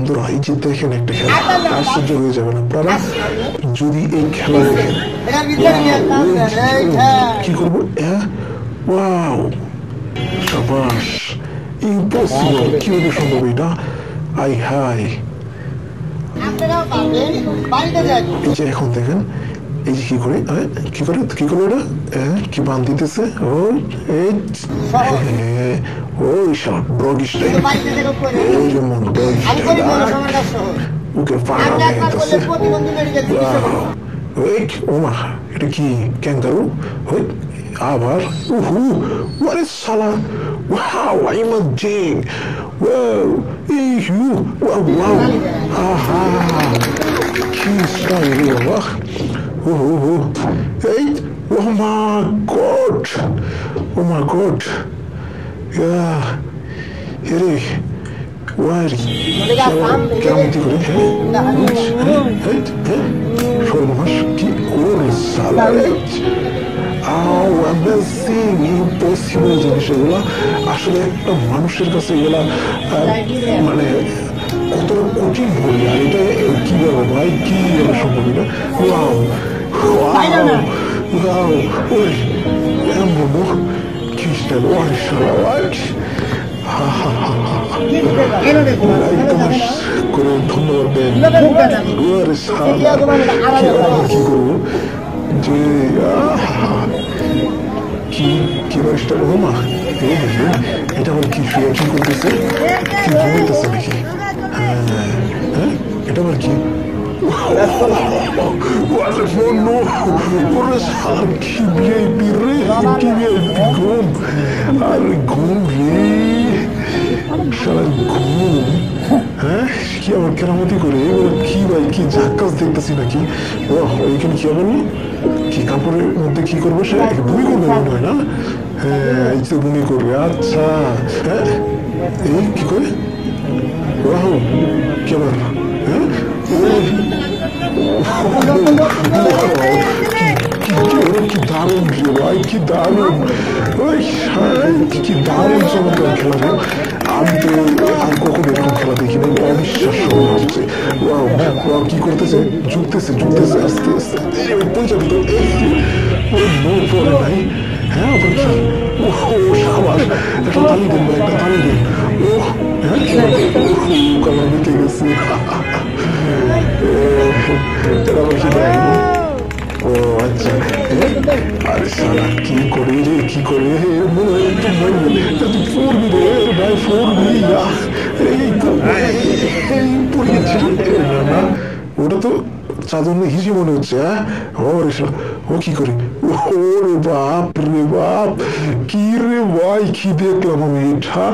বন্ধুরা এই যে দেখেন একটা খেলা আশ্চর্য হয়ে যাবেন আপনারা যদি এই খেলা দেখেন কি করবো ওয়াও শাবাশ ইম্পসিবল কিভাবে সম্ভব এটা আই হাই এই যে এখন দেখেন এই যে কি করে এটা কি বান দিতেছে ওই শালা ডগি স্টাইল ওই যেমন ডগি স্টাইল ওকে পাড়া দিতেছে ওমা এটা কি ক্যাঙ্গারু আবার ওরে শালা wow amazing wow wow aha কি স্টাইল বাহ এই oh my god এরে ওয়ারি কেমন করে সর্বনাশ কি করে শালা ইম্পসিবল জিনিস এগুলা আসলে একটা মানুষের কাছে এগুলা মানে কতটা কঠিন বলি আর এটা কিভাবে ভাই কিভাবে সম্ভব এটা বলবো কি স্টাইল ওয়ারি শালা করে ধন্যবাদ দেন কি করবো যে কি বয়সটা মা এটা আবার কি শুয়ে কি করতেছে কি ঘুমাইতেছে নাকি হ্যাঁ এটা আবার কি কি ভিআইপি রে কি ভিআইপি ঘুম আর ঘুম রে সারা ঘুম হ্যাঁ কি আবার কেরামতি করে এবার কি ভাই কি ঝাক্কাস দেখতেছি নাকি ওইখানে কি হবে কি কাপড়ের মধ্যে কি করবো সে বমি করবে মনে হয় না হ্যাঁ এই তো বমি করবে আচ্ছা হ্যাঁ এই কি করে কি আবার হ্যাঁ কি দারুণ রে ভাই কি দারুণ কি দারুণ চমৎকার খেলা রে আমি তো আর কখনো এরকম খেলা দেখি নাই অবিশ্বাস্য হয়ে হচ্ছে কি করতেছে ঝুঁকতেছে আস্তে আস্তে পৌঁছাতে তো নোট পড়ে নাই হ্যাঁ আবার কি সাবাস একটা তালি দেন একটা তালি দেন হ্যাঁ কামার মিটে গেছে এটা আবার কি দেয় ও আচ্ছা আরে সারা কি করে রে কি করে মনে হয় একটু বলবি তুই পড়বি রে ভাই পড়বি না ওটা তো চাঁদন হিসি মনে হচ্ছে হ্যাঁ ও কি করে ওরে বাপ রে বাপ কি রে ভাই কি দেখলাম আমি এটা